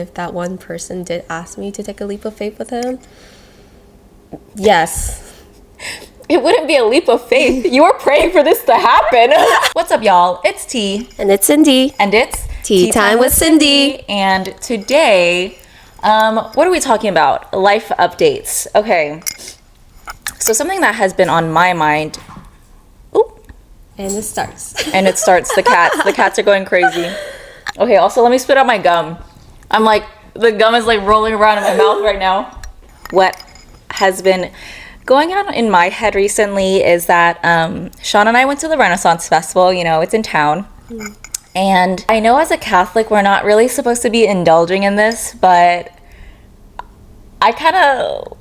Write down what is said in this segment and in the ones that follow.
If that one person did ask me to take a leap of faith with him, yes. It wouldn't be a leap of faith. You were praying for this to happen. What's up, y'all? It's T. And it's Cindy. And it's Tea Time with Cindy. And today, what are we talking about? Life updates. Okay. So something that has been on my mind. Ooh. And it starts. And it starts. The cats are going crazy. Okay, also let me spit out my gum. I'm like, the gum is like rolling around in my mouth right now. What has been going on in my head recently is that Sean and I went to the Renaissance Festival. You know, it's in town. And I know as a Catholic, we're not really supposed to be indulging in this, but I kind of,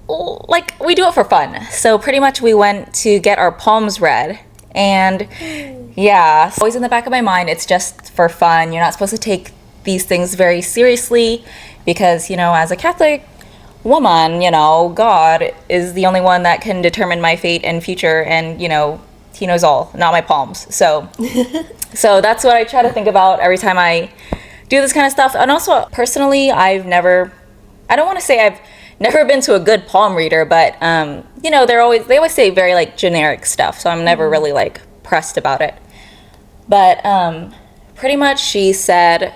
like, we do it for fun. So pretty much we went to get our palms read. And yeah, always in the back of my mind, it's just for fun. You're not supposed to take these things very seriously because, you know, as a Catholic woman, you know, God is the only one that can determine my fate and future, and, you know, he knows all, not my palms. So so that's what I try to think about every time I do this kind of stuff. And also personally, I don't want to say I've never been to a good palm reader, but you know, they always say very like generic stuff, so I'm never really like pressed about it. But pretty much she said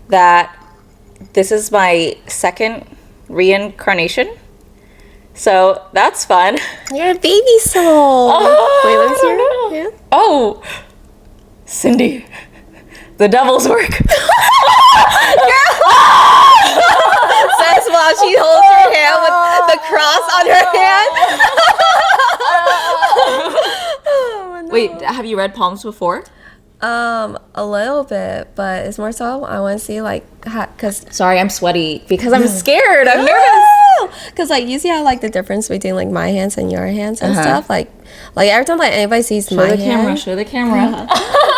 that this is my second reincarnation, so that's fun. You're a baby soul. Wait, let me see your hand. Oh, Cindy, the devil's work. Says while she holds her hand with the cross on her hand. Oh, no. Wait, have you read palms before? A little bit, but it's more so I want to see like, cause Sorry, I'm sweaty because I'm scared. I'm nervous. Cause like you see how like the difference between like my hands and your hands and stuff. Like every time like anybody sees my hand, Show the camera.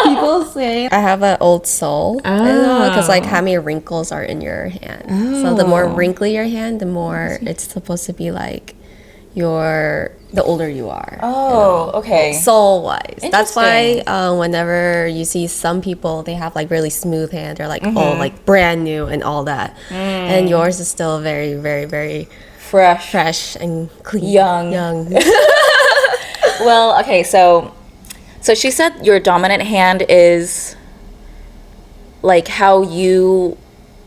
people say I have an old soul. Because like how many wrinkles are in your hand. So the more wrinkly your hand, the more it's supposed to be like the older you are. Oh, okay. Soul wise. That's why Interesting. whenever you see some people, they have like really smooth hand. They're like, oh, like brand new and all that. And yours is still very, very, very fresh and clean. Young. Well, okay, so she said your dominant hand is like how you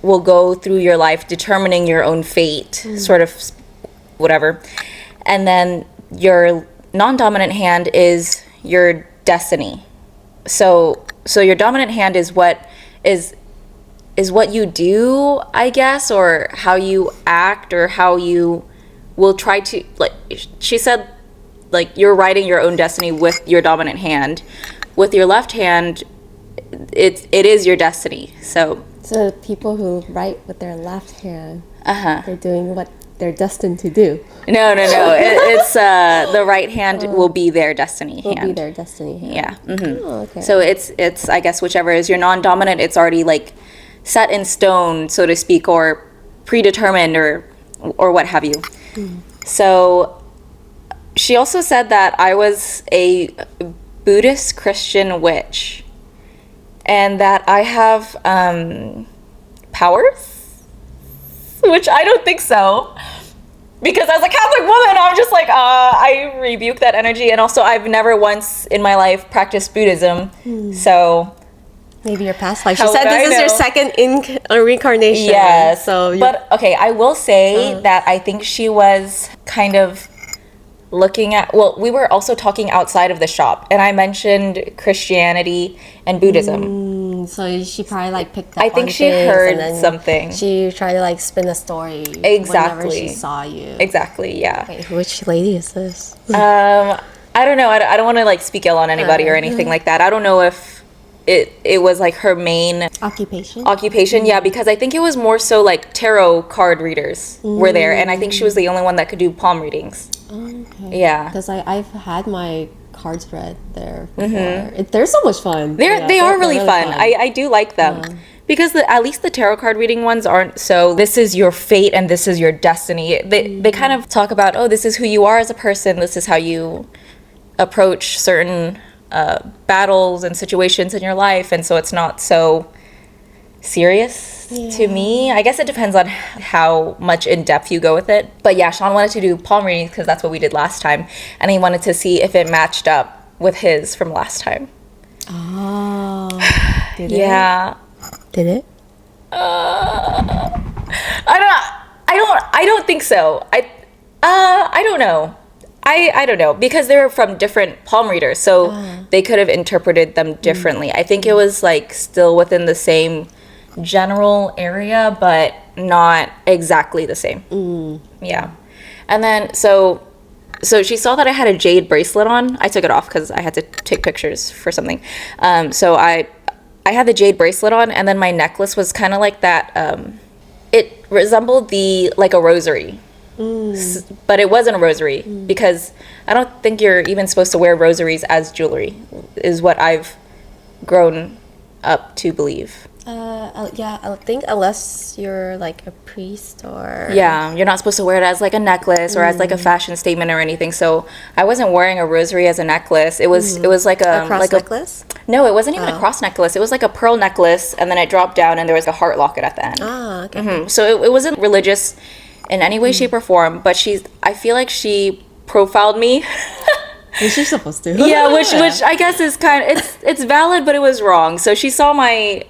will go through your life determining your own fate, sort of whatever. And then your non-dominant hand is your destiny. So your dominant hand is what you do, I guess, or how you act, or how you will try to, like she said, like you're writing your own destiny with your dominant hand. With your left hand, it is your destiny. So people who write with their left hand, they're doing what they're destined to do. No. It's the right hand will be their destiny hand. Will be their destiny hand. Yeah. Mm-hmm. Oh, okay. So it's I guess whichever is your non-dominant, it's already like set in stone, so to speak, or predetermined, or what have you. So she also said that I was a Buddhist Christian witch, and that I have powers. Which I don't think so, because as a Catholic woman, I'm just like, I rebuke that energy. And also, I've never once in my life practiced Buddhism, so maybe your past life. She How said would I this is your know? second reincarnation. yes. So But okay, I will say that I think she was kind of looking at, well, we were also talking outside of the shop, and I mentioned Christianity and Buddhism. so she probably like picked up I think on she things, heard and then something. She tried to like spin a story Exactly. whenever she saw you. Exactly, yeah. Wait, which lady is this? I don't know. I don't want to like speak ill on anybody or anything like that. I don't know if it was like her main Occupation? Yeah, because I think it was more so like tarot card readers were there, and I think she was the only one that could do palm readings. Okay. Yeah. Because I've had my cards read there before. They're so much fun. They are really fun. I do like them. Because at least the tarot card reading ones aren't so, this is your fate and this is your destiny. They kind of talk about, oh, this is who you are as a person. This is how you approach certain battles and situations in your life. And so it's not so serious to me. I guess it depends on how much in depth you go with it. But yeah, Sean wanted to do palm readings because that's what we did last time, and he wanted to see if it matched up with his from last time. Oh, did it? Yeah. Did it? I don't think so. I don't know. I don't know, because they were from different palm readers, so they could have interpreted them differently. I think it was like still within the same general area, but not exactly the same. Yeah. And then so she saw that I had a jade bracelet on. I took it off because I had to take pictures for something. So I had the jade bracelet on, and then my necklace was kind of like that. It resembled like a rosary. But it wasn't a rosary, because I don't think you're even supposed to wear rosaries as jewelry, is what I've grown up to believe. Yeah, I think unless you're like a priest or... Yeah, you're not supposed to wear it as like a necklace or as like a fashion statement or anything. So I wasn't wearing a rosary as a necklace. It was like a cross necklace? No, it wasn't even a cross necklace. It was like a pearl necklace, and then it dropped down and there was a heart locket at the end. Ah, okay. So it wasn't religious in any way, shape, or form, but I feel like she profiled me. Which you're supposed to. Yeah, which I guess is it's valid, but it was wrong. So she saw my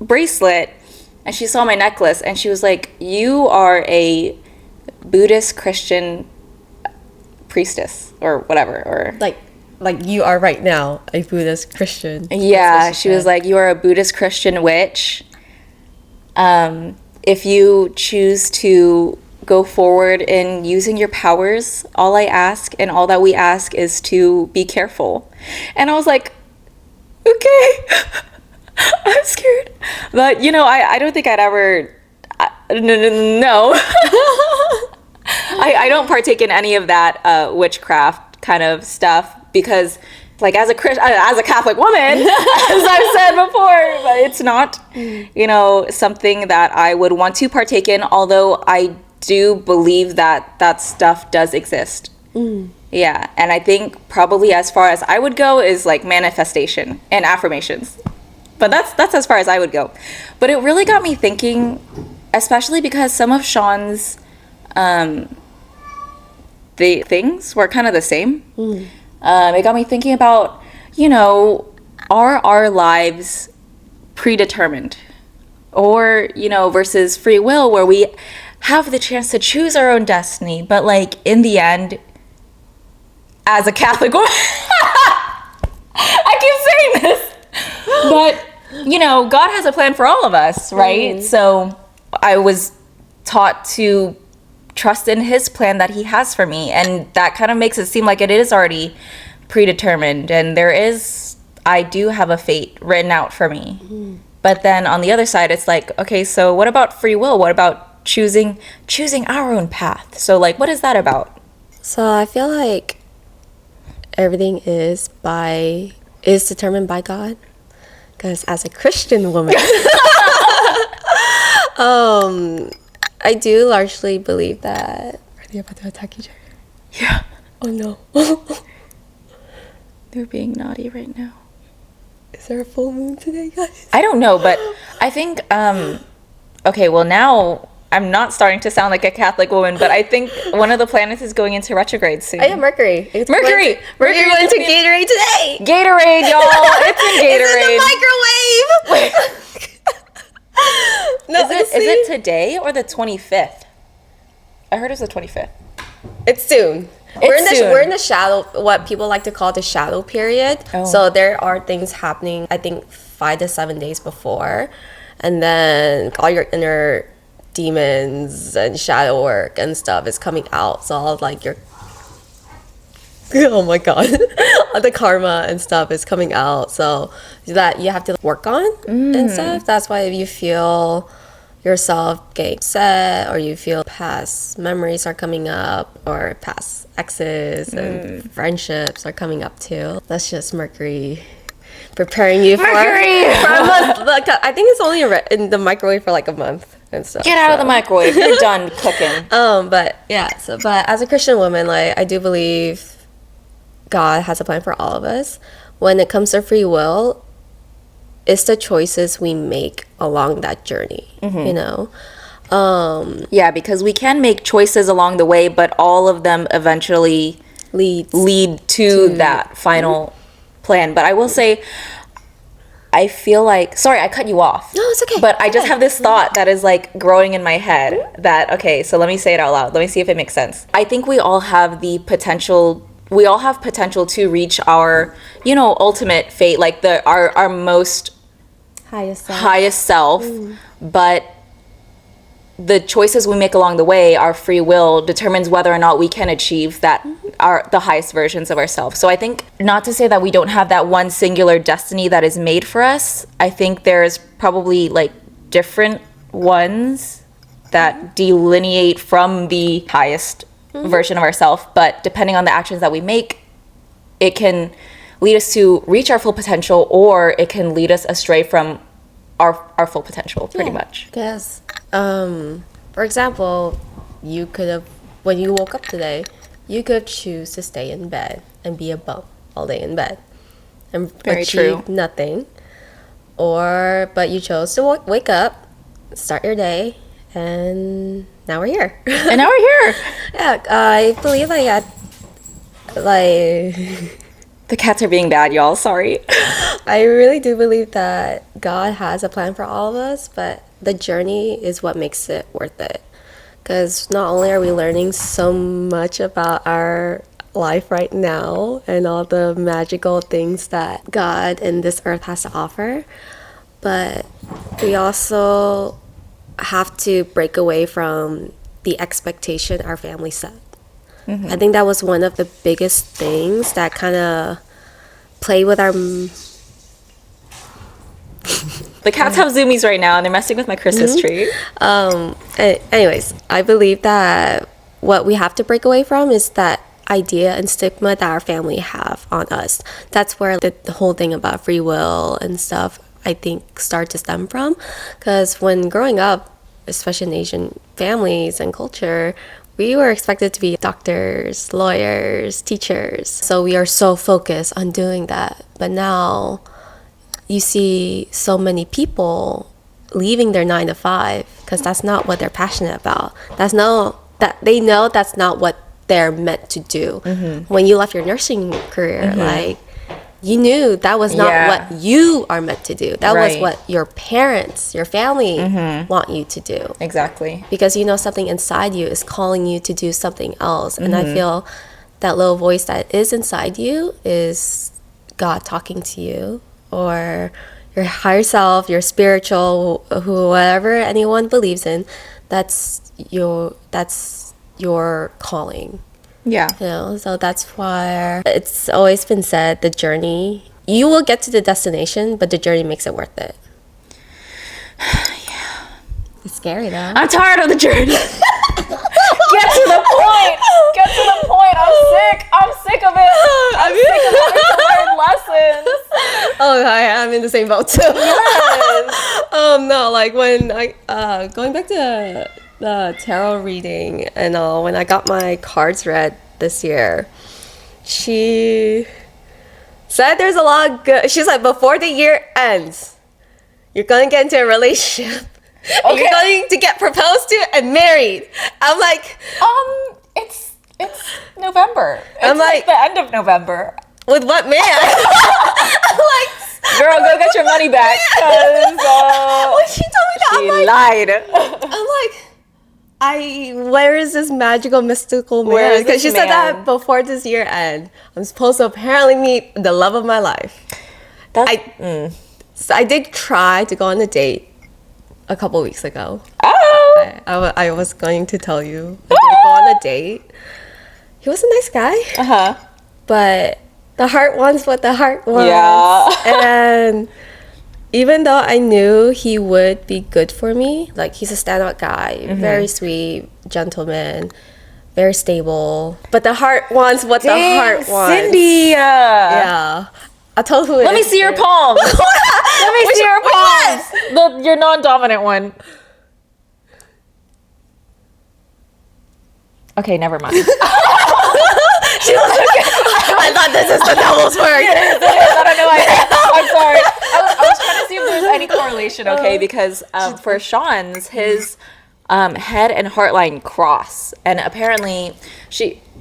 bracelet and she saw my necklace, and she was like, "You are a Buddhist Christian priestess or whatever," or like you are right now a Buddhist Christian. Yeah, she was like, "You are a Buddhist Christian witch. If you choose to go forward in using your powers, all I ask and all that we ask is to be careful." And I was like, okay. I'm scared. But, I don't think I'd ever... No. I don't partake in any of that witchcraft kind of stuff, because... like as a Catholic woman, as I've said before, but it's not, something that I would want to partake in, although I do believe that stuff does exist. Yeah, and I think probably as far as I would go is like manifestation and affirmations. But that's as far as I would go. But it really got me thinking, especially because some of Sean's the things were kind of the same. It got me thinking about, are our lives predetermined? Or, versus free will, where we have the chance to choose our own destiny, but like in the end, as a Catholic woman, I keep saying this, but God has a plan for all of us, right? So I was taught to trust in his plan that he has for me, and that kind of makes it seem like it is already predetermined, and I do have a fate written out for me. But then on the other side, it's like, okay, so what about free will? What about choosing our own path? So like, what is that about? So I feel like everything is determined by God, because as a Christian woman, I do largely believe that. Are they about to attack each other? Yeah. Oh no. They're being naughty right now. Is there a full moon today, guys? I don't know, but I think, okay, well now I'm not starting to sound like a Catholic woman, but I think one of the planets is going into retrograde soon. Oh yeah, Mercury. Mercury went to Gatorade today. Gatorade, y'all. It's in Gatorade. It's in the microwave. No, is it today or the 25th? I heard it was the 25th. It's soon. Soon. We're in the shadow, what people like to call the shadow period. Oh. So there are things happening, I think 5 to 7 days before, and then all your inner demons and shadow work and stuff is coming out. So all like your oh my god, the karma and stuff is coming out. So that you have to work on and stuff. That's why if you feel yourself getting upset, or you feel past memories are coming up, or past exes and friendships are coming up too. That's just Mercury preparing you for a month. Like, I think it's only in the microwave for like a month and stuff. Get out of the microwave. You're done cooking. But yeah. But as a Christian woman, like, I do believe God has a plan for all of us. When it comes to free will, it's the choices we make along that journey, you know? Yeah, because we can make choices along the way, but all of them eventually lead to that final plan. But I will say, I feel like, sorry, I cut you off. No, it's okay. But I just have this thought that is like growing in my head that, okay, so let me say it out loud. Let me see if it makes sense. I think we all have the potential, we all have potential to reach our, you know, ultimate fate, like our most highest self. But the choices we make along the way, our free will determines whether or not we can achieve that the highest versions of ourselves. So I think, not to say that we don't have that one singular destiny that is made for us. I think there's probably like different ones that delineate from the highest version of ourselves, but depending on the actions that we make, it can lead us to reach our full potential, or it can lead us astray from our full potential, pretty much. Because, for example, you could have, when you woke up today, you could choose to stay in bed and be a bum all day in bed and Very achieve true. nothing. But you chose to wake up, start your day, and now we're here. And now we're here. Yeah, I believe The cats are being bad, y'all. Sorry. I really do believe that God has a plan for all of us, but the journey is what makes it worth it. Because not only are we learning so much about our life right now and all the magical things that God and this earth has to offer, but we also have to break away from the expectation our family set. I think that was one of the biggest things that kind of play with our... The cats have zoomies right now, and they're messing with my Christmas tree. Anyways, I believe that what we have to break away from is that idea and stigma that our family have on us. That's where the whole thing about free will and stuff, I think, start to stem from. Because when growing up, especially in Asian families and culture, we were expected to be doctors, lawyers, teachers. So we are so focused on doing that. But now you see so many people leaving their 9 to 5 because that's not what they're passionate about. They know that's not what they're meant to do. When you left your nursing career, like, you knew that was not what you are meant to do. That was what your parents, your family want you to do. Exactly. Because you know something inside you is calling you to do something else. And I feel that little voice that is inside you is God talking to you, or your higher self, your spiritual, whoever anyone believes in. That's your calling. Yeah. You know, so that's why it's always been said, the journey, you will get to the destination, but the journey makes it worth it. Yeah. It's scary though. I'm tired of the journey. Get to the point. Get to the point. I'm sick. I'm sick of it. I'm sick of having to learn lessons. Oh, I'm in the same boat too. Yes. No, like when I going back to the tarot reading and all, when I got my cards read this year, she said there's a lot of good. She's like, before the year ends, you're gonna get into a relationship. Okay. You're going to get proposed to and married. I'm like, it's November. I'm like the end of November. With what man? I'm like, girl, go get your money back. When she told me that, she lied. I'm like, where is this magical, mystical man? Because she said that before this year end, I'm supposed to apparently meet the love of my life. So I did try to go on a date a couple weeks ago. Oh! I was going to tell you. I did go on a date. He was a nice guy. But the heart wants what the heart wants. Yeah. And even though I knew he would be good for me, like, he's a standout guy, very sweet, gentleman, very stable. But the heart wants what the heart wants. Cindy! Yeah. I told who it is. Let me see your palms. Let me see your palms. Your non-dominant one. Okay, never mind. She was like, I thought this is the devil's work. I don't know why. I'm sorry. I was trying to see if there's any correlation, okay? Because for Sean's, his head and heart line cross, and apparently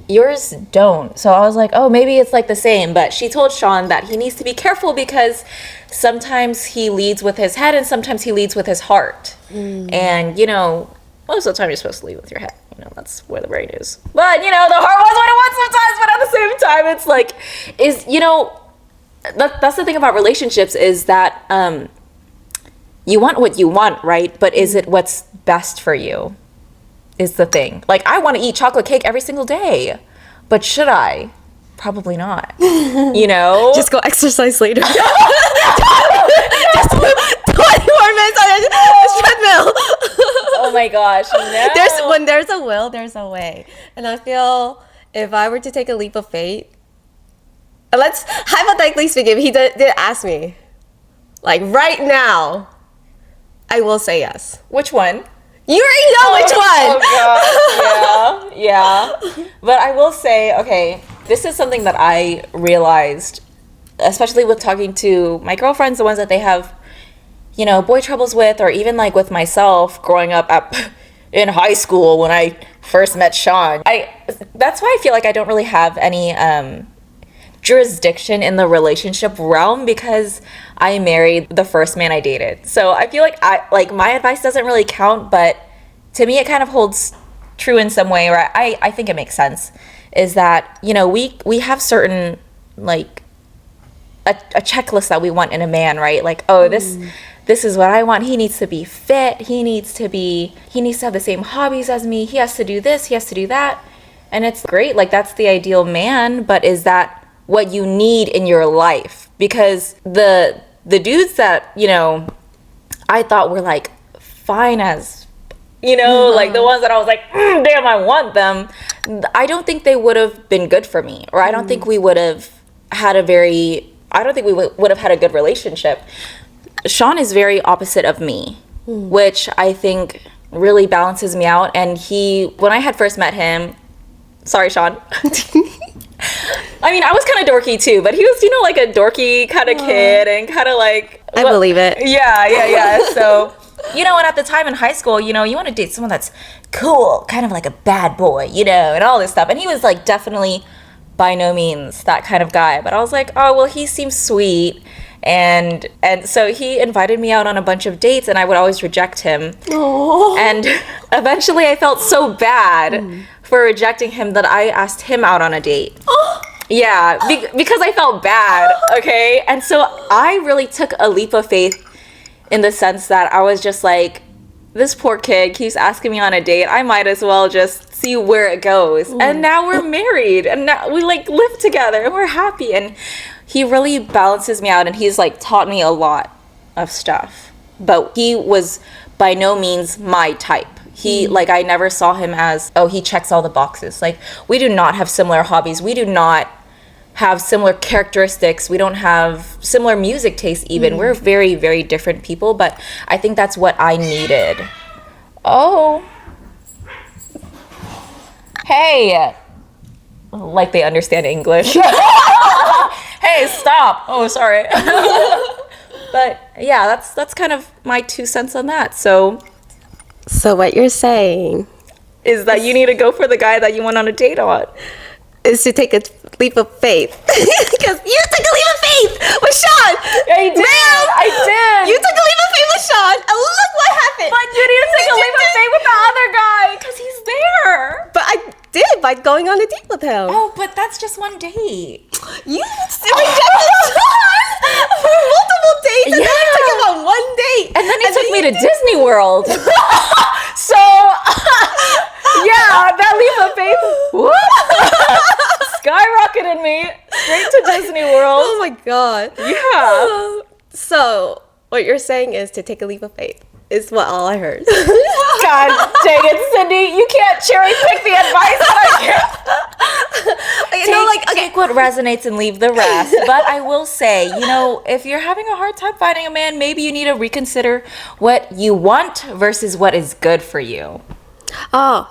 yours don't. So I was like, oh, maybe it's like the same. But she told Sean that he needs to be careful because sometimes he leads with his head and sometimes he leads with his heart. And most of the time you're supposed to lead with your head. That's where the brain is. But the heart wants what it wants sometimes. But at the same time, it's like, that's the thing about relationships is that you want what you want, right? But is it what's best for you? Is the thing. Like, I want to eat chocolate cake every single day, but should I? Probably not. Just go exercise later. Just 20 more minutes on a treadmill. Oh my gosh, no. When there's a will, there's a way. And I feel if I were to take a leap of faith, let's hypothetically speaking, if he did ask me, like right now, I will say yes. Which one? You already know which one. Oh God. Yeah. But I will say, okay, this is something that I realized, especially with talking to my girlfriends, the ones that they have, boy troubles with, or even like with myself growing up in high school when I first met Sean. That's why I feel like I don't really have any jurisdiction in the relationship realm because I married the first man I dated. So I feel like my advice doesn't really count, but to me it kind of holds true in some way, or I think it makes sense, is that, we have certain, like, a checklist that we want in a man, right? Like, this is what I want. He needs to be fit. He needs to have the same hobbies as me. He has to do this. He has to do that. And it's great. Like, that's the ideal man. But is that what you need in your life? Because the dudes that, I thought were like fine as, like the ones that I was like, damn, I want them. I don't think they would have been good for me, or I don't think we would have had a good relationship. Sean is very opposite of me, which I think really balances me out. And when I had first met him, sorry, Sean. I mean, I was kind of dorky too, but he was, like a dorky kind of kid and kind of like... I believe it. Yeah. So, and at the time in high school, you want to date someone that's cool, kind of like a bad boy, and all this stuff. And he was like definitely by no means that kind of guy. But I was like, oh, well, he seems sweet. And so he invited me out on a bunch of dates, and I would always reject him. Aww. And eventually I felt so bad for rejecting him that I asked him out on a date. Yeah, because I felt bad, okay? And so I really took a leap of faith in the sense that I was just like, this poor kid keeps asking me on a date. I might as well just see where it goes. And now we're married, and now we like live together, and we're happy. And he really balances me out, and he's like taught me a lot of stuff. But he was by no means my type. I never saw him as, he checks all the boxes. Like, we do not have similar hobbies. We do not have similar characteristics. We don't have similar music tastes even. We're very, very different people, but I think that's what I needed. Oh. Hey. Like they understand English. Hey, stop. Oh, sorry. But yeah, that's kind of my 2 cents on that. So what you're saying is that you need to go for the guy that you went on a date on. Is to take a leap of faith. Because you took a leap of faith with Sean. I did. I did. You took a leap of faith with Sean, and look what happened. But you need to take a leap of faith with the other guy, because he's there. But I did by going on a date with him. Oh, but that's just one date. You rejected Sean for multiple dates, and then you took him on one date. And then he took me to Disney World. So, yeah, that leap of faith skyrocketed me straight to Disney World. Oh my God. Yeah. So, what you're saying is to take a leap of faith. Is what all I heard. God dang it, Cindy. You can't cherry pick the advice that I give. Take what resonates and leave the rest. But I will say, if you're having a hard time finding a man, maybe you need to reconsider what you want versus what is good for you. I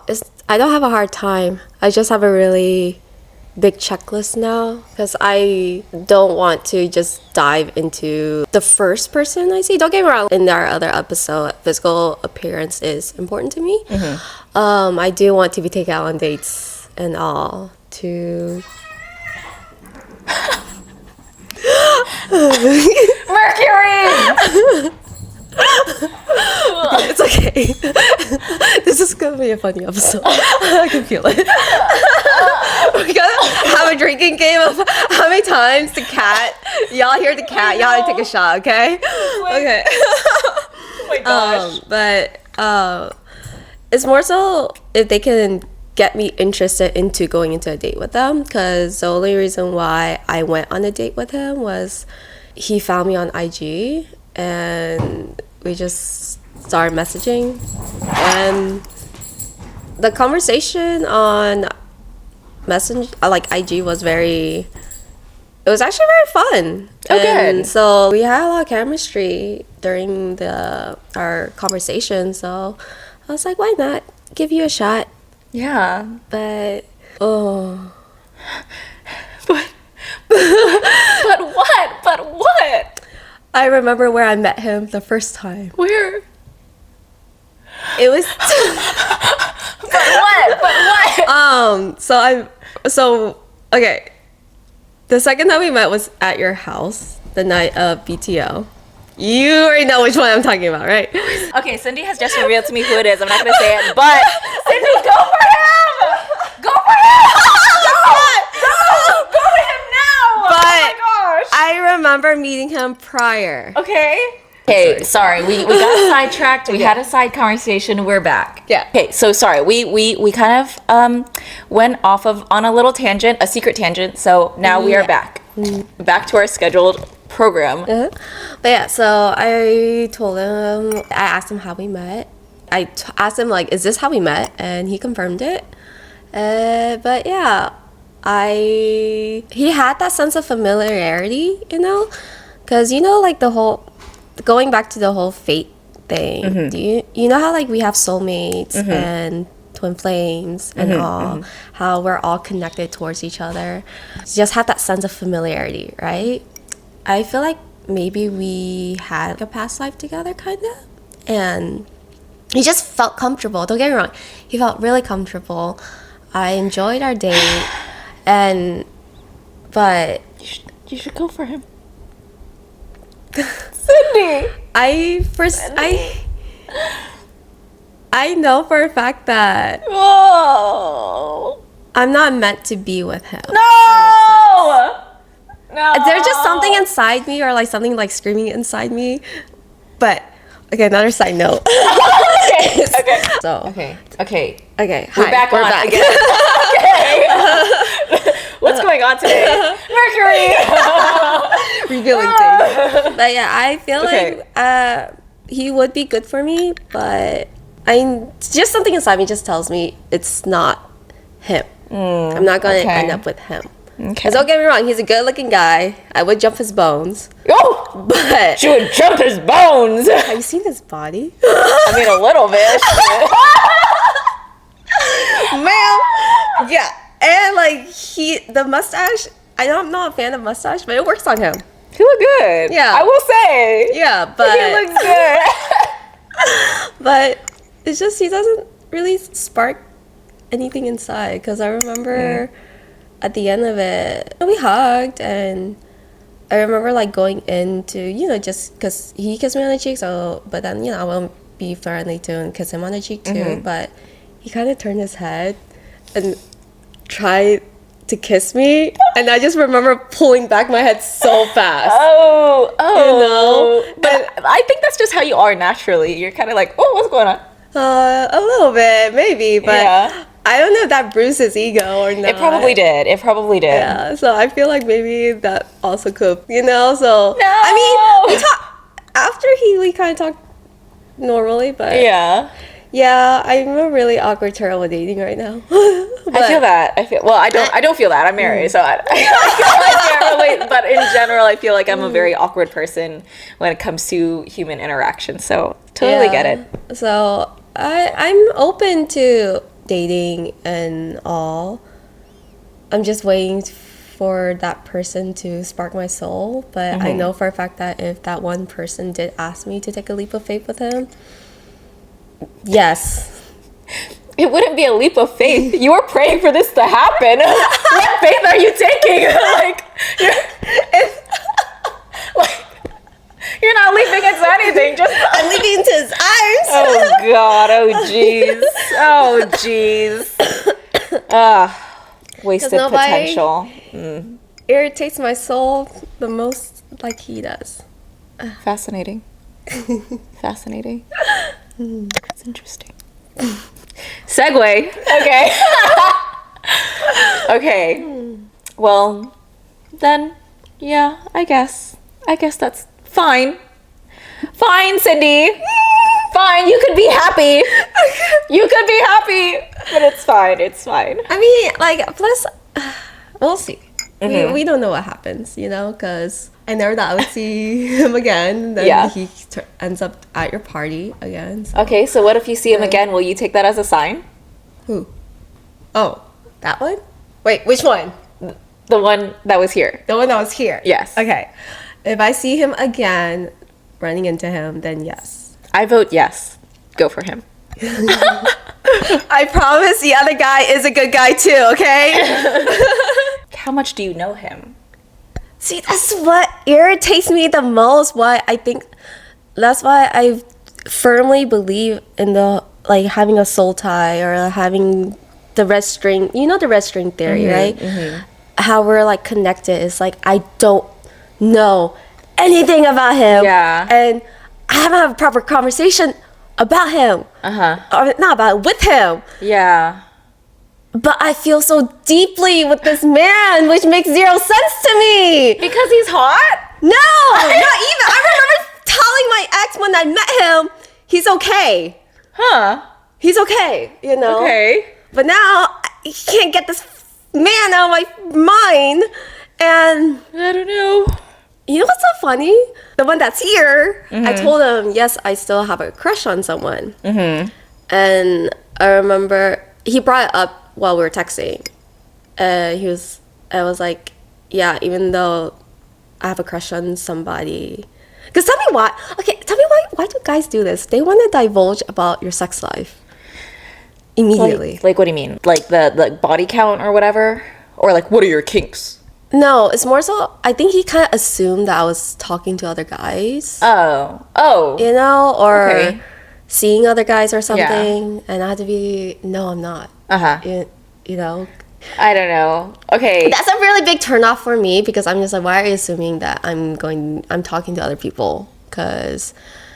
don't have a hard time. I just have a really big checklist now because I don't want to just dive into the first person I see. Don't get me wrong, in our other episode, physical appearance is important to me. I do want to be taken out on dates and all to Mercury! It's okay. This is gonna be a funny episode. I can feel it. We're gonna have a drinking game of how many times the cat. Y'all hear the cat. Y'all have to take a shot. Okay. Okay. Oh my gosh. But it's more so if they can get me interested into going into a date with them. Because the only reason why I went on a date with him was he found me on IG and we just started messaging, and the conversation on Messenger, like IG, was it was actually very fun. Oh, and good. So we had a lot of chemistry during our conversation, so I was like, why not give you a shot? Yeah. But oh, But what? But what? I remember where I met him the first time. Where? It was But what? But what? so okay. The second time we met was at your house, the night of BTO. You already know which one I'm talking about, right? Okay, Cindy has just revealed to me who it is. I'm not gonna say it, but Cindy, go for him! Go for him! Go to him now! But oh my gosh! I remember meeting him prior. Okay. Okay, sorry. We got sidetracked. We had a side conversation. We're back. Yeah. Okay, so sorry. We kind of went off on a little tangent, a secret tangent. So now we are back. Back to our scheduled program. But yeah, so I told him, I asked him how we met. I asked him, like, is this how we met? And he confirmed it. But yeah, he had that sense of familiarity, you know? Because, you know, like going back to the whole fate thing, do you know how, like, we have soulmates and twin flames and all, how we're all connected towards each other? Just have that sense of familiarity, right? I feel like maybe we had a past life together, kind of, and he just felt comfortable. Don't get me wrong, he felt really comfortable. I enjoyed our date, but You should go for him. Cindy! I know for a fact that Oh. I'm not meant to be with him. No! No. There's just something inside me, or like something like screaming inside me. But okay, another side note. Okay. Okay. So Okay. We're back. again. Okay. What's going on today? Mercury. Revealing things. But yeah, I feel Okay. like he would be good for me, but just something inside me just tells me it's not him. I'm not gonna end up with him. Okay. Because don't get me wrong, he's a good-looking guy. I would jump his bones. Oh! But She would jump his bones. have you seen his body? I mean, a little bit. Ma'am. Yeah. And like the mustache, I know I'm not a fan of mustache, but it works on him. He looked good. Yeah. I will say. Yeah, but He looks good. but it's just he doesn't really spark anything inside. Because I remember at the end of it, we hugged, and I remember like going into, just because he kissed me on the cheek, so, but then, I won't be friendly too and kiss him on the cheek too, but he kind of turned his head and tried to kiss me, and I just remember pulling back my head so fast. Oh. But I think that's just how you are naturally. You're kind of like, oh, what's going on? A little bit, maybe, but Yeah. I don't know if that bruised his ego or not. It probably did. Yeah, so I feel like maybe that also could, so. No! I mean, we talked, we kind of talked normally, but. Yeah. Yeah, I'm a really awkward turtle with dating right now. I feel that. I don't feel that. I'm married, so I can't relate. But in general, I feel like I'm a very awkward person when it comes to human interaction. So totally get it. So I'm open to dating and all, I'm just waiting for that person to spark my soul. But I know for a fact that if that one person did ask me to take a leap of faith with him, yes. It wouldn't be a leap of faith. You were praying for this to happen. What faith are you taking? You're not leaping into anything. Just I'm leaping into his arms. Oh God. Oh jeez. Wasted potential. Irritates my soul the most like he does. Fascinating. Fascinating. It's interesting. Segue. Okay. Okay. Well, then, yeah, I guess that's fine. Fine, Cindy. Fine, you could be happy. You could be happy. But it's fine. It's fine. I mean, like, plus, we'll see. We don't know what happens, you know, because I never thought I would see him again. Then he ends up at your party again. So. Okay, so what if you see him again? Will you take that as a sign? Who? Oh, that one? Wait, which one? The one that was here. The one that was here? Yes. Okay. If I see him again, running into him, then yes. I vote yes. Go for him. I promise the other guy is a good guy too, okay? How much do you know him? See, that's what irritates me the most. That's why I firmly believe in the, like, having a soul tie or having the red string. You know the red string theory, right? How we're, like, connected. It's like, I don't know anything about him. Yeah. And I haven't had a proper conversation about him. Or not about it, with him. Yeah. But I feel so deeply with this man, which makes zero sense to me. Because he's hot? No, not even. I remember telling my ex when I met him, he's okay. Huh. He's okay, you know? Okay. But now, I can't get this man out of my mind. And I don't know. you know what's so funny? The one that's here, I told him, yes, I still have a crush on someone. And I remember he brought it up while we were texting. I was like, yeah, even though I have a crush on somebody. Because tell me why do guys do this? They want to divulge about your sex life immediately. Like what do you mean? Like the body count or whatever? Or like, what are your kinks? No, it's more so, I think he kind of assumed that I was talking to other guys. Oh. You know? Or Okay. seeing other guys or something. And I had to be, no, I'm not. You know? I don't know. Okay. That's a really big turnoff for me because I'm just like, why are you assuming that I'm talking to other people? Because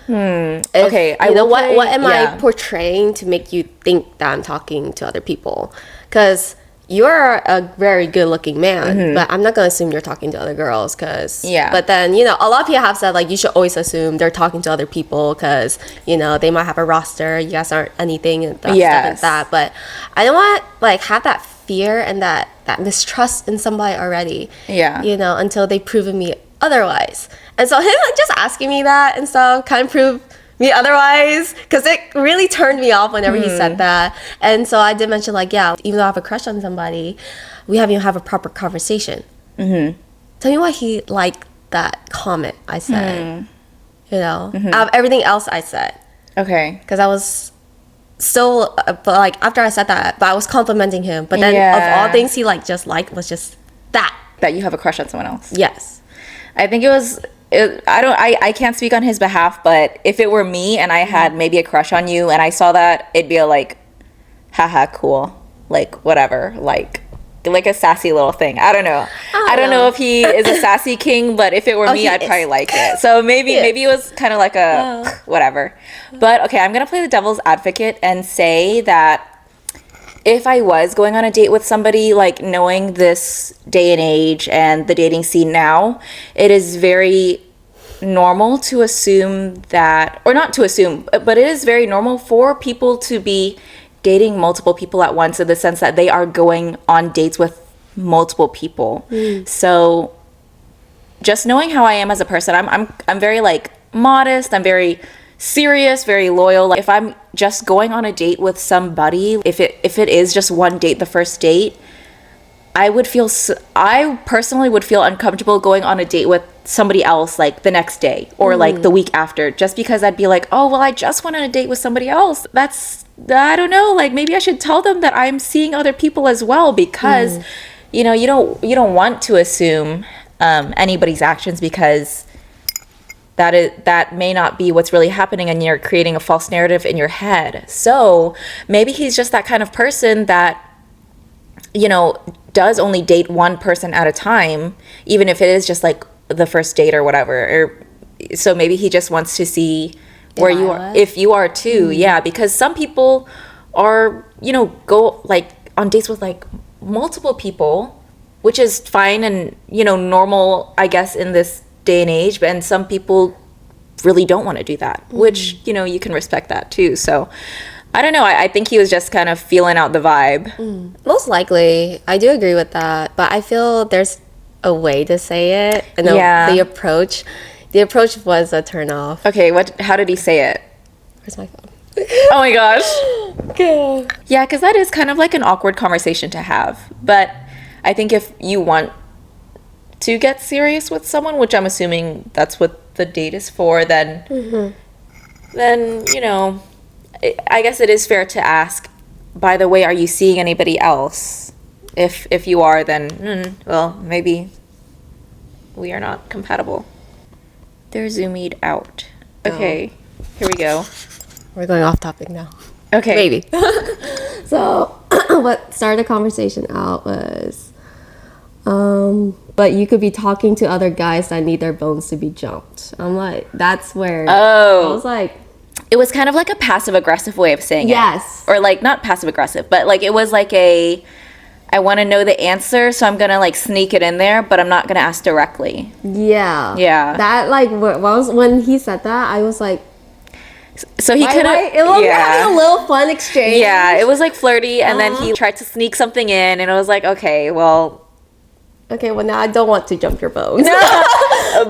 okay, you know what am I portraying to make you think that I'm talking to other people? Because you're a very good-looking man, but I'm not gonna assume you're talking to other girls. But then, you know, a lot of people have said, like, you should always assume they're talking to other people because, you know, they might have a roster, you guys aren't anything and stuff like that. But I don't want like have that fear and that mistrust in somebody already. You know, until they proven me otherwise. And so him like just asking me that and stuff kind of proved me otherwise, because it really turned me off whenever he said that. And so I did mention, like, yeah, even though I have a crush on somebody, we haven't even have a proper conversation. Tell me why he liked that comment I said. You know, out of everything else I said. Okay. Because I was still, but like after I said that, but I was complimenting him. But then of all things he like just liked was just that you have a crush on someone else. Yes. I think I can't speak on his behalf, but if it were me and I had maybe a crush on you and I saw that, it'd be like, haha, cool. Like, whatever. Like a sassy little thing. I don't know. I don't know if he is a sassy king, but if it were me, I'd probably like it. So maybe it was kind of like a whatever. But okay, I'm going to play the devil's advocate and say that if I was going on a date with somebody, like knowing this day and age and the dating scene now, it is very normal to assume that, or not to assume, but it is very normal for people to be dating multiple people at once, in the sense that they are going on dates with multiple people. So just knowing how I am as a person, I'm very like modest, I'm very serious, very loyal. Like if I'm just going on a date with somebody, if it is just one date, the first date, I personally would feel uncomfortable going on a date with somebody else like the next day or like the week after, just because I'd be like, oh well, I just went on a date with somebody else. I don't know, like maybe I should tell them that I'm seeing other people as well, because you know, you don't want to assume anybody's actions, because that may not be what's really happening, and you're creating a false narrative in your head. So maybe he's just that kind of person that, you know, does only date one person at a time, even if it is just like the first date or whatever. Or so maybe he just wants to see where you are, if you are too. Yeah, because some people are, you know, go like on dates with like multiple people, which is fine and, you know, normal, I guess, in this day and age. But and some people really don't want to do that, which, you know, you can respect that too. So I don't know. I think he was just kind of feeling out the vibe. Most likely. I do agree with that. But I feel there's a way to say it. And the approach was a turn off. Okay, how did he say it? Where's my phone? Oh my gosh. Okay. Yeah, because that is kind of like an awkward conversation to have. But I think if you want to get serious with someone, which I'm assuming that's what the date is for, then you know, I guess it is fair to ask, by the way, are you seeing anybody else? If you are, then well, maybe we are not compatible. They're zoomed out. Okay, here we go. We're going off topic now. Okay. Maybe. So what started the conversation out was, but you could be talking to other guys that need their bones to be jumped. I'm like, that's where I was like, it was kind of like a passive aggressive way of saying it. Yes. Or like not passive aggressive, but like it was like I want to know the answer, so I'm gonna like sneak it in there, but I'm not gonna ask directly. Yeah. Yeah. That like when he said that, I was like, so he could have. It was having a little fun exchange. Yeah, it was like flirty, and then he tried to sneak something in, and it was like, okay, well now I don't want to jump your bones.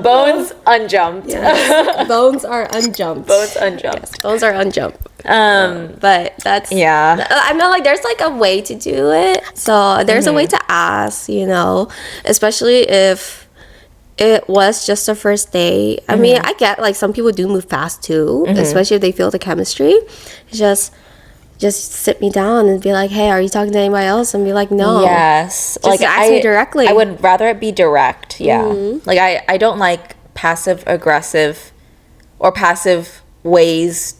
Bones unjumped. Yes. Bones are unjumped. Bones unjumped. Yes, bones are unjumped. But that's I mean, like there's like a way to do it. So there's a way to ask, you know, especially if it was just a first date. I mean, I get like some people do move fast too, especially if they feel the chemistry. Just sit me down and be like, hey, are you talking to anybody else? And be like, no. Yes. Just like ask me directly. I would rather it be direct. Yeah. Like I don't like passive aggressive or passive ways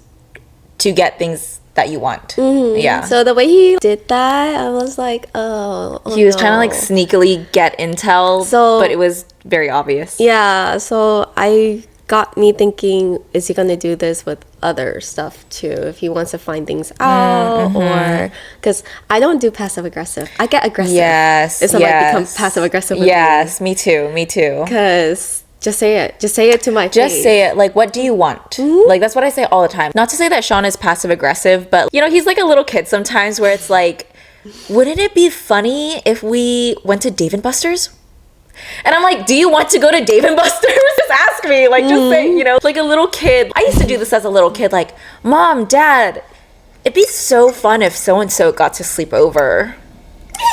to get things that you want. Yeah. So the way he did that, I was like, he was trying to like sneakily get intel, but it was very obvious. Yeah. So I got me thinking, is he gonna do this with other stuff too, if he wants to find things out? Or because I don't do passive aggressive, I get aggressive if somebody becomes passive aggressive with me too because just say it to my face. Just say it. Like, what do you want? Like, that's what I say all the time. Not to say that Sean is passive aggressive, but you know, he's like a little kid sometimes, where it's like, wouldn't it be funny if we went to Dave & Buster's? And I'm like, do you want to go to Dave & Buster's? Just ask me. Like, just say, you know, like a little kid. I used to do this as a little kid, like, Mom, Dad, it'd be so fun if so-and-so got to sleep over.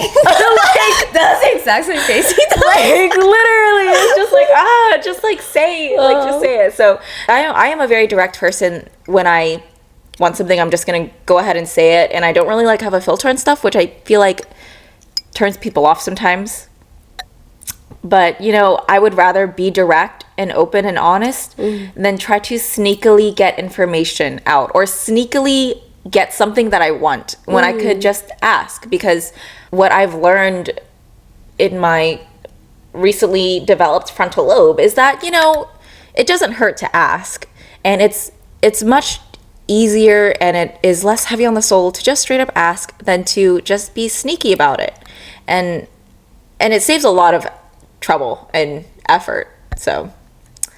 Like, that's the exact same face he does. Like, literally, it's just like, just like say, like, just say it. So I am a very direct person. When I want something, I'm just gonna go ahead and say it, and I don't really like have a filter and stuff, which I feel like turns people off sometimes. But, you know, I would rather be direct and open and honest than try to sneakily get information out or sneakily get something that I want when I could just ask. Because what I've learned in my recently developed frontal lobe is that, you know, it doesn't hurt to ask. And it's much easier and it is less heavy on the soul to just straight up ask than to just be sneaky about it. And it saves a lot of trouble and effort. So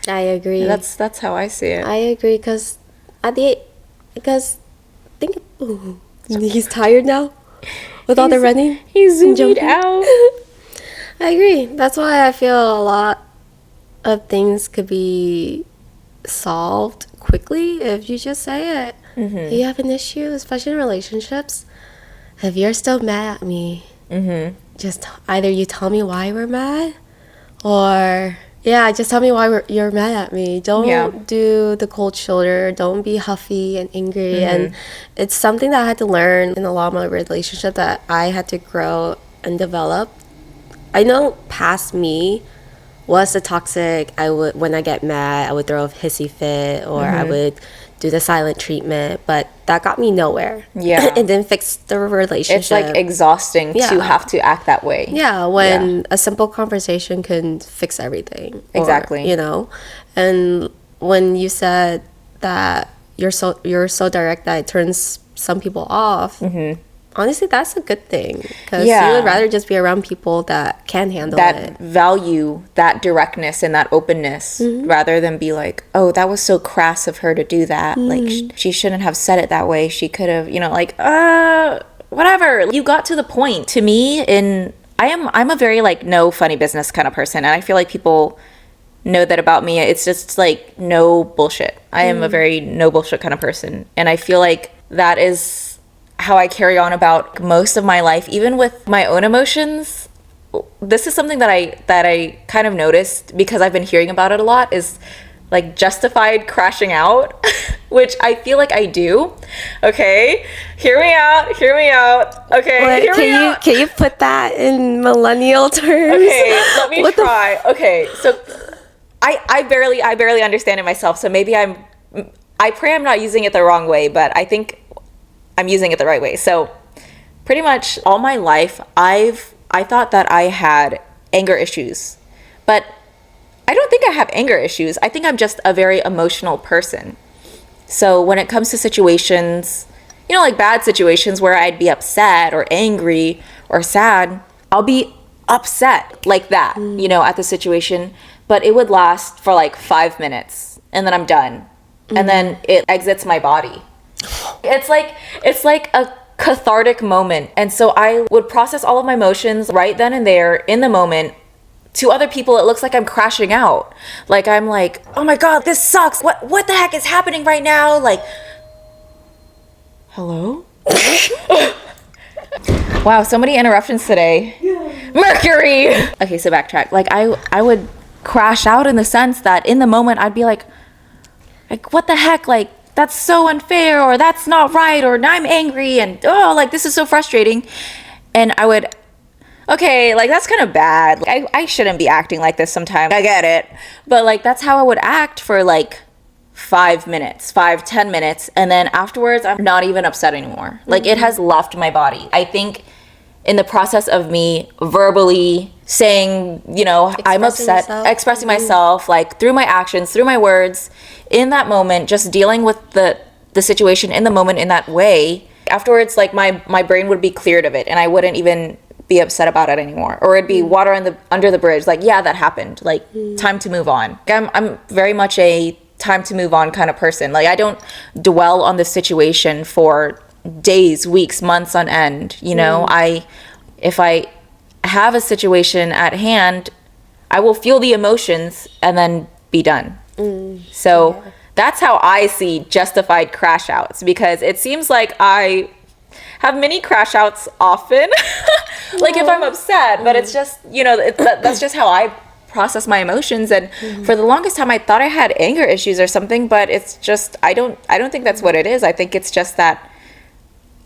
I agree. That's how I see it. I agree because think he's tired now with all the running. He's zoomed out. I agree. That's why I feel a lot of things could be solved quickly if you just say it. If you have an issue, especially in relationships, if you're still mad at me, just either you tell me why we're mad, or yeah, just tell me why you're mad at me. Don't do the cold shoulder. Don't be huffy and angry. And it's something that I had to learn in a lot of my relationship, that I had to grow and develop. I know past me was the toxic. When I get mad, I would throw a hissy fit, or I would do the silent treatment, but that got me nowhere. Yeah. It didn't fix the relationship. It's like exhausting to have to act that way. Yeah, when a simple conversation can fix everything. Exactly. You know? And when you said that you're so direct that it turns some people off, honestly, that's a good thing, because you would rather just be around people that can handle that value that directness and that openness, rather than be like, oh, that was so crass of her to do that. Like, she shouldn't have said it that way. She could have, you know, like, whatever. You got to the point. To me, I'm a very like no funny business kind of person, and I feel like people know that about me. It's just like no bullshit. I am a very no bullshit kind of person, and I feel like that is how I carry on about most of my life, even with my own emotions. This is something that I kind of noticed, because I've been hearing about it a lot, is like justified crashing out, which I feel like I do. Okay, hear me out. Okay, Can you put that in millennial terms? Okay, let me try. Okay, so I barely understand it myself, so maybe I pray I'm not using it the wrong way, but I think I'm using it the right way. So pretty much all my life, I thought that I had anger issues, but I don't think I have anger issues. I think I'm just a very emotional person. So when it comes to situations, you know, like bad situations where I'd be upset or angry or sad, I'll be upset like that, you know, at the situation, but it would last for like 5 minutes, and then I'm done. And then it exits my body. It's like a cathartic moment. And so I would process all of my emotions right then and there in the moment. To other people, it looks like I'm crashing out. Like, I'm like, oh my God, this sucks. What the heck is happening right now? Like, hello? Wow, so many interruptions today. Mercury! Okay, so backtrack. Like, I would crash out in the sense that in the moment I'd be like, what the heck? Like, that's so unfair, or that's not right, or I'm angry, and oh, like, this is so frustrating. And I would, okay, like, that's kind of bad. Like, I shouldn't be acting like this sometimes. I get it. But like, that's how I would act for like 5 minutes, 5-10 minutes. And then afterwards, I'm not even upset anymore. Like, it has left my body. I think in the process of me verbally saying, you know, I'm upset, expressing myself, like through my actions, through my words, in that moment, just dealing with the situation in the moment in that way, afterwards, like my brain would be cleared of it, and I wouldn't even be upset about it anymore, or it'd be water under the bridge. Like, yeah, that happened. Like, time to move on. I'm very much a time to move on kind of person. Like, I don't dwell on the situation for days, weeks, months on end. You know, if I have a situation at hand, I will feel the emotions and then be done. So that's how I see justified crash outs, because it seems like I have many crash outs often. Like, if I'm upset, but it's just, you know, that's just how I process my emotions. And for the longest time, I thought I had anger issues or something, but it's just, I don't think that's what it is. I think it's just that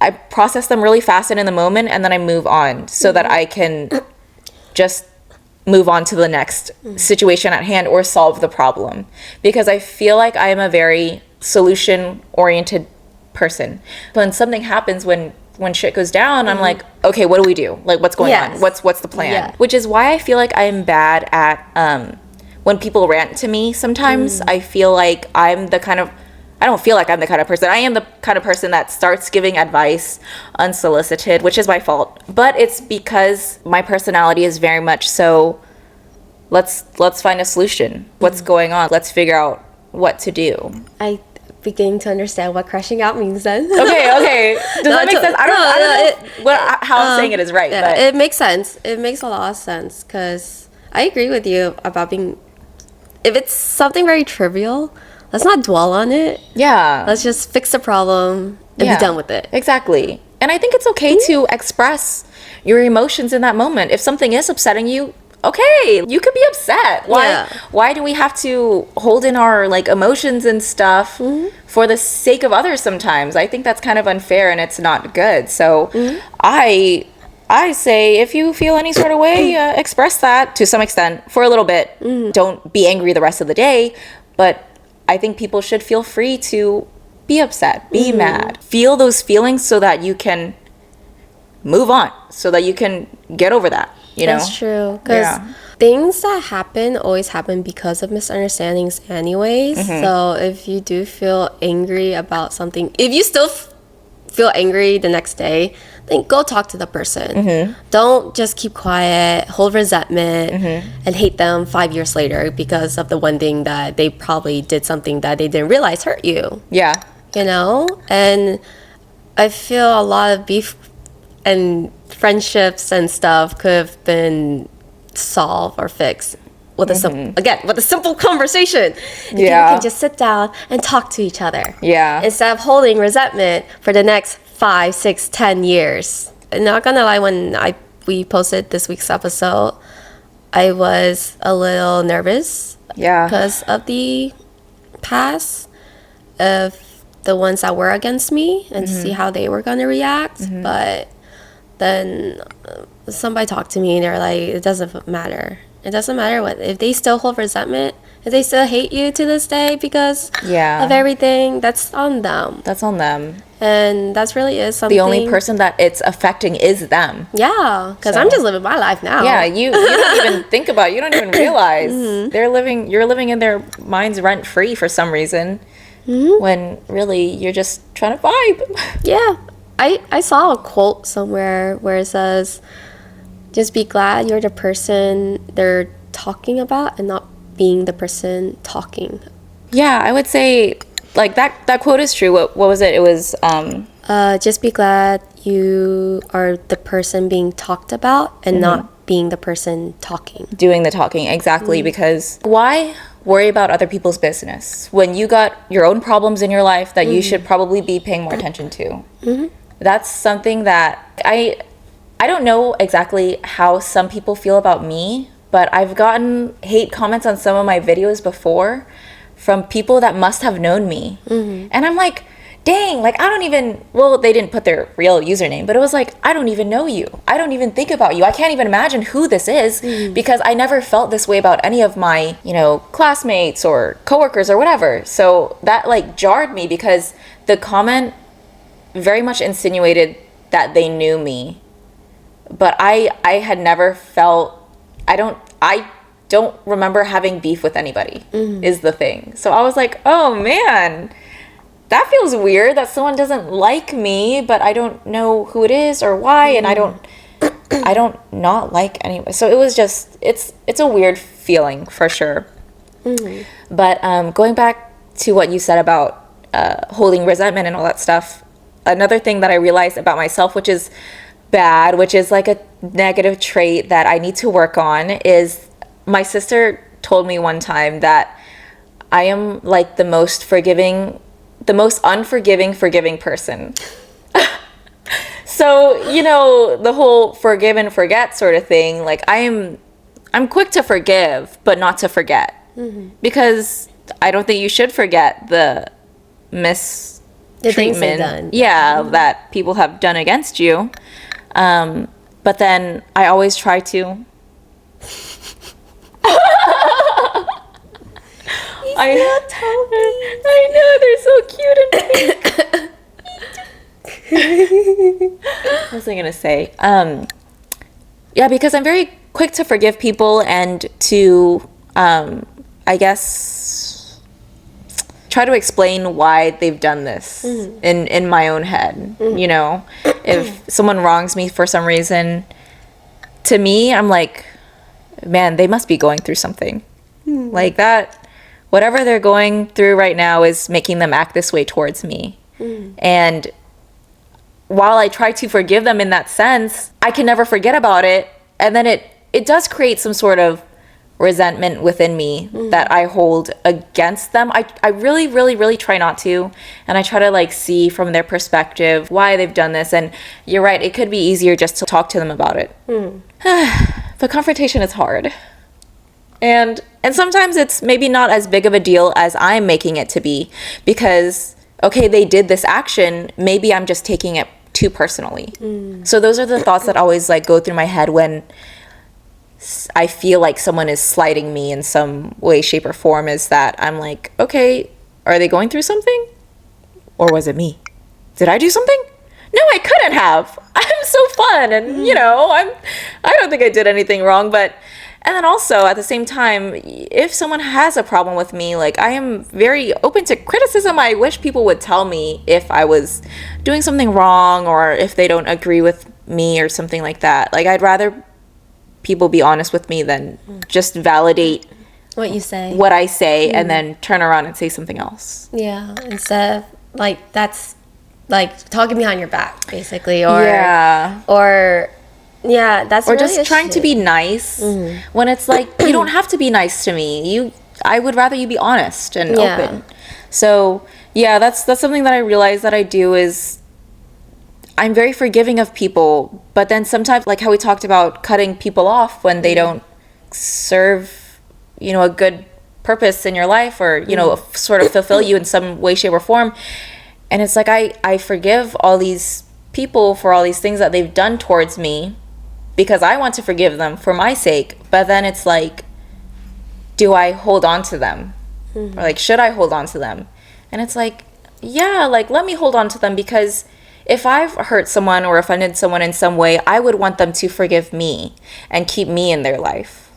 I process them really fast and in the moment, and then I move on so that I can just move on to the next situation at hand or solve the problem. Because I feel like I am a very solution-oriented person. When something happens, when shit goes down, I'm like, okay, what do we do? Like, what's going on? What's the plan? Yeah. Which is why I feel like I am bad at when people rant to me sometimes. I feel like I'm the kind of, I don't feel like I'm the kind of person. I am the kind of person that starts giving advice unsolicited, which is my fault. But it's because my personality is very much so, let's find a solution. What's going on? Let's figure out what to do. I beginning to understand what crashing out means then. Okay. Does that make sense? I don't know how I'm saying it is right. Yeah, but it makes sense. It makes a lot of sense, because I agree with you about being, if it's something very trivial, let's not dwell on it. Yeah. Let's just fix the problem and be done with it. Exactly. And I think it's okay to express your emotions in that moment. If something is upsetting you, okay, you could be upset. Why do we have to hold in our like emotions and stuff for the sake of others sometimes? I think that's kind of unfair and it's not good. So I say if you feel any sort of way, express that to some extent for a little bit. Don't be angry the rest of the day, but I think people should feel free to be upset, be mad, feel those feelings so that you can move on, so that you can get over that. That's true. Because things that happen always happen because of misunderstandings anyways. So if you do feel angry about something, if you still feel angry the next day, then go talk to the person. Don't just keep quiet, hold resentment, and hate them 5 years later because of the one thing that they probably did something that they didn't realize hurt you. Yeah. You know? And I feel a lot of beef and friendships and stuff could have been solved or fixed with a simple conversation. If you can just sit down and talk to each other. Yeah. Instead of holding resentment for the next 5, 6, 10 years. I'm not gonna lie, when we posted this week's episode, I was a little nervous. Because of the past of the ones that were against me and to see how they were gonna react. But then somebody talked to me and they're like, it doesn't matter. It doesn't matter what, if they still hold resentment, if they still hate you to this day because of everything, that's on them. That's on them. And that's really is something. The only person that it's affecting is them. Yeah, because I'm just living my life now. Yeah, you don't even think about it. You don't even realize you're living in their minds rent free for some reason when really you're just trying to vibe. Yeah. I saw a quote somewhere where it says, just be glad you're the person they're talking about and not being the person talking. Yeah, I would say like that quote is true. What was it? It was just be glad you are the person being talked about and not being the person talking. Doing the talking, exactly. Because why worry about other people's business when you got your own problems in your life that you should probably be paying more attention to? That's something that I don't know exactly how some people feel about me, but I've gotten hate comments on some of my videos before from people that must have known me. And I'm like, dang, like I don't even, well, they didn't put their real username, but it was like, I don't even know you. I don't even think about you. I can't even imagine who this is because I never felt this way about any of my, classmates or coworkers or whatever. So that like jarred me because the comment very much insinuated that they knew me. But I had never felt, I don't remember having beef with anybody is the thing. So I was like, oh man, that feels weird that someone doesn't like me, but I don't know who it is or why, and I don't not like anyone. So it was just, it's a weird feeling for sure. But going back to what you said about holding resentment and all that stuff, another thing that I realized about myself, which is bad, which is like a negative trait that I need to work on, is my sister told me one time that I am like the most unforgiving person. So, the whole forgive and forget sort of thing, like I'm quick to forgive, but not to forget. Because I don't think you should forget the mistreatment that people have done against you. But then I always try to. I know, they're so cute and what was I gonna say? Because I'm very quick to forgive people and to I guess try to explain why they've done this in my own head. If someone wrongs me for some reason, to me I'm like, man, they must be going through something. Like that, whatever they're going through right now is making them act this way towards me. And while I try to forgive them in that sense, I can never forget about it. And then it does create some sort of resentment within me that I hold against them. I really, really, really try not to. And I try to like see from their perspective why they've done this. And you're right, it could be easier just to talk to them about it. But confrontation is hard. And sometimes it's maybe not as big of a deal as I'm making it to be, because okay, they did this action, maybe I'm just taking it too personally. So those are the thoughts that always like go through my head when I feel like someone is slighting me in some way, shape, or form, is that I'm like, okay, are they going through something? Or was it me? Did I do something? No, I couldn't have. I'm so fun, and you know, I don't think I did anything wrong. But and then also at the same time, if someone has a problem with me, like I am very open to criticism. I wish people would tell me if I was doing something wrong or if they don't agree with me or something like that. Like I'd rather people be honest with me than just validate what you say, what I say, and then turn around and say something else. Yeah, instead of like that's like talking behind your back, basically, or that's or really just trying to be nice when it's like you don't have to be nice to me. I would rather you be honest and open. So yeah, that's something that I realize that I do is I'm very forgiving of people, but then sometimes, like how we talked about cutting people off when they don't serve, you know, a good purpose in your life, or, you know, sort of fulfill you in some way, shape, or form. And it's like I forgive all these people for all these things that they've done towards me because I want to forgive them for my sake. But then it's like, do I hold on to them? Or like, should I hold on to them? And it's like, yeah, like let me hold on to them, because if I've hurt someone or offended someone in some way, I would want them to forgive me and keep me in their life.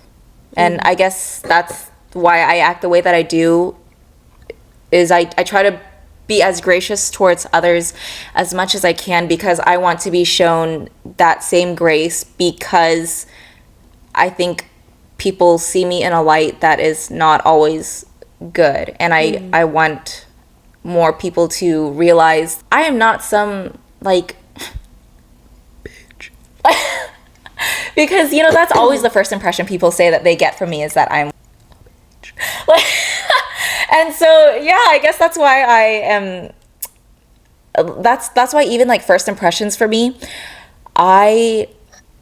And I guess that's why I act the way that I do, is I try to be as gracious towards others as much as I can, because I want to be shown that same grace, because I think people see me in a light that is not always good. And I want more people to realize I am not some like bitch. Because, you know, that's always the first impression people say that they get from me, is that I'm like, and so yeah, I guess that's why I am, that's why even like first impressions for me,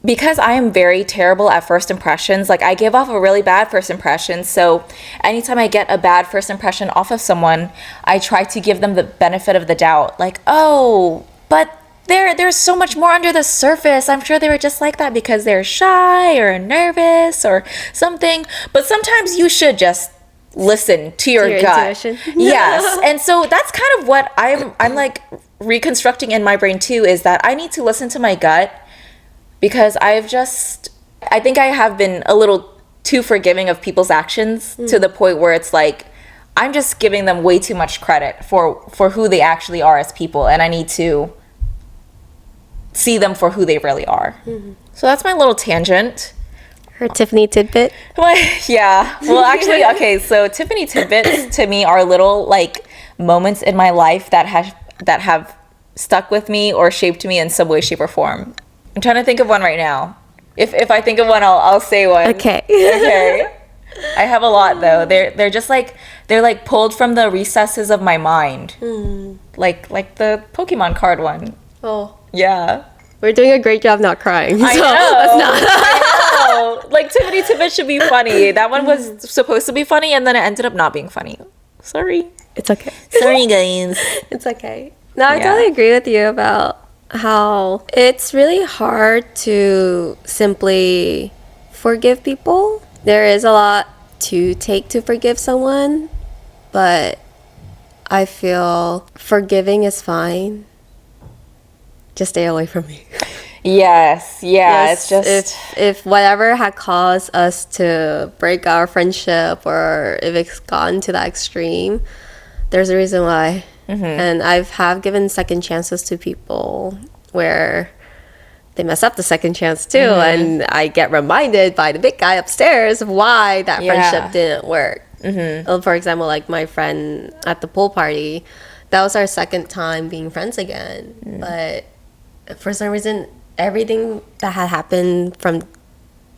because I am very terrible at first impressions, like I give off a really bad first impression. So anytime I get a bad first impression off of someone, I try to give them the benefit of the doubt. Like, oh, but there's so much more under the surface. I'm sure they were just like that because they're shy or nervous or something. But sometimes you should just listen to your gut. Intuition. Yes. And so that's kind of what I'm like reconstructing in my brain too, is that I need to listen to my gut, because I think I have been a little too forgiving of people's actions to the point where it's like I'm just giving them way too much credit for who they actually are as people, and I need to see them for who they really are. So that's my little tangent. Her Tiffany tidbit. Yeah. Well, actually, okay. So Tiffany tidbits to me are little like moments in my life that have stuck with me or shaped me in some way, shape, or form. I'm trying to think of one right now. If I think of one, I'll say one. Okay. Okay. I have a lot though. They're just like they're pulled from the recesses of my mind. Like the Pokemon card one. Oh. Yeah. We're doing a great job not crying. I know. Let's not. I know. Like Tiffany Tibbet should be funny. That one was supposed to be funny, and then it ended up not being funny. Sorry. It's okay. Sorry, guys. It's okay. No, I totally agree with you about how it's really hard to simply forgive people. There is a lot to take to forgive someone, but I feel forgiving is fine. Just stay away from me. Yes, yeah, it's just if whatever had caused us to break our friendship, or if it's gotten to that extreme, there's a reason why. And have given second chances to people where they mess up the second chance too, and I get reminded by the big guy upstairs of why that friendship didn't work. For example, like my friend at the pool party, that was our second time being friends again, but for some reason everything that had happened from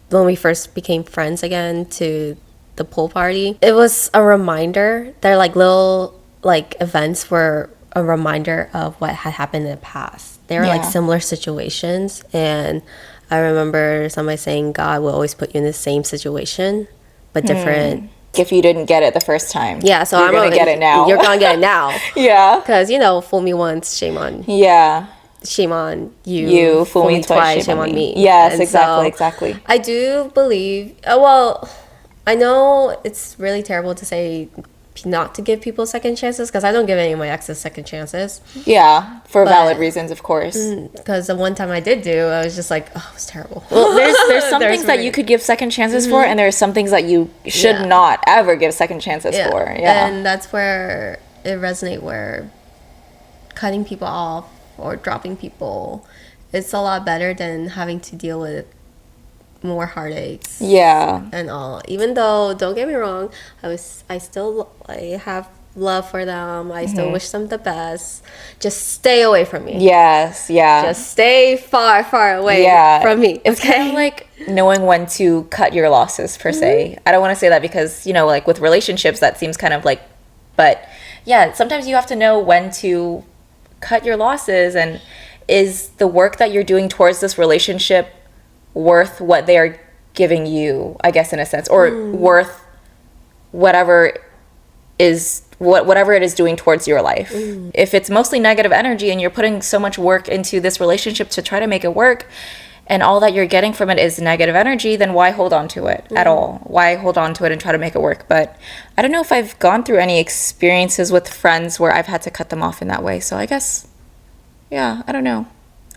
when we first became friends again to the pool party, it was a reminder. They're like little like events were a reminder of what had happened in the past. They were like similar situations, and I remember somebody saying God will always put you in the same situation, but different. If you didn't get it the first time. Yeah, so you're going to get it now. You're going to get it now. Yeah. Because, you know, fool me once, shame on. Yeah. Shame on you. You fool me twice, shame on me. Yes, and exactly. I do believe, well, I know it's really terrible to say not to give people second chances, because I don't give any of my exes second chances. Yeah, for valid reasons, of course. Because the one time I did do, I was just like, oh, it was terrible. Well, there's some things that you could give second chances for, and there's some things that you should not ever give second chances for. Yeah, and that's where it resonates, where cutting people off or dropping people, it's a lot better than having to deal with more heartaches. Yeah. And all. Even though, don't get me wrong, I still have love for them. I still wish them the best. Just stay away from me. Yes, yeah. Just stay far, far away from me. It's kind of like knowing when to cut your losses, per se. I don't want to say that because, you know, like with relationships, that seems kind of like, but yeah, sometimes you have to know when to cut your losses. And is the work that you're doing towards this relationship worth what they are giving you, I guess, in a sense, or worth whatever it is doing towards your life. If it's mostly negative energy and you're putting so much work into this relationship to try to make it work, and all that you're getting from it is negative energy, then why hold on to it at all? Why hold on to it and try to make it work? But I don't know if I've gone through any experiences with friends where I've had to cut them off in that way. So I guess, yeah, I don't know.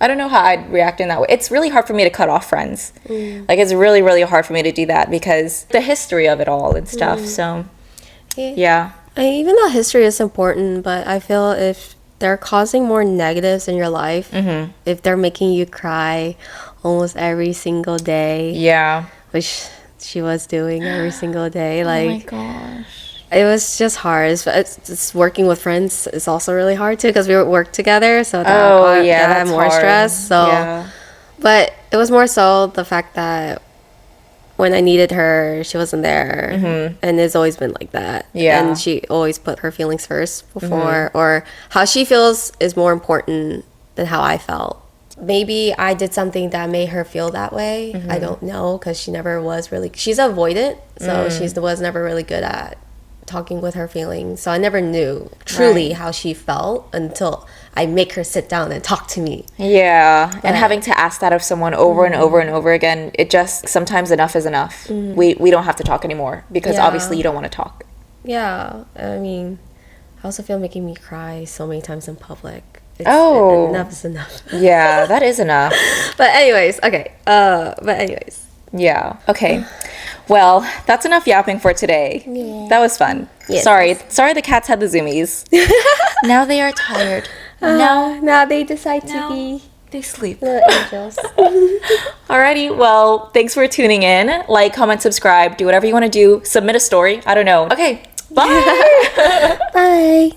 I don't know how I'd react in that way. It's really hard for me to cut off friends. Like, it's really, really hard for me to do that because the history of it all and stuff. So, yeah. Even though history is important, but I feel if they're causing more negatives in your life, if they're making you cry almost every single day, which she was doing every single day, like, oh my gosh. It was just hard. It's working with friends is also really hard too, because we work together, so that had more hard. Stress. So, but it was more so the fact that when I needed her, she wasn't there, and it's always been like that. Yeah, and she always put her feelings first before, or how she feels is more important than how I felt. Maybe I did something that made her feel that way. I don't know, because she never was really. She's avoidant, so she was never really good at talking with her feelings, so I never knew truly how she felt until I make her sit down and talk to me. And having to ask that of someone over and over and over again, it just, sometimes enough is enough. We don't have to talk anymore, because obviously you don't want to talk. I mean, I also feel making me cry so many times in public. Enough is enough. That is enough. But anyways, okay. Okay. Well, that's enough yapping for today. That was fun. Sorry the cats had the zoomies. Now they are tired. Now they decide to be. They sleep. Little angels. Alrighty, well, thanks for tuning in. Like, comment, subscribe, do whatever you want to do. Submit a story. I don't know. Okay, bye. Bye.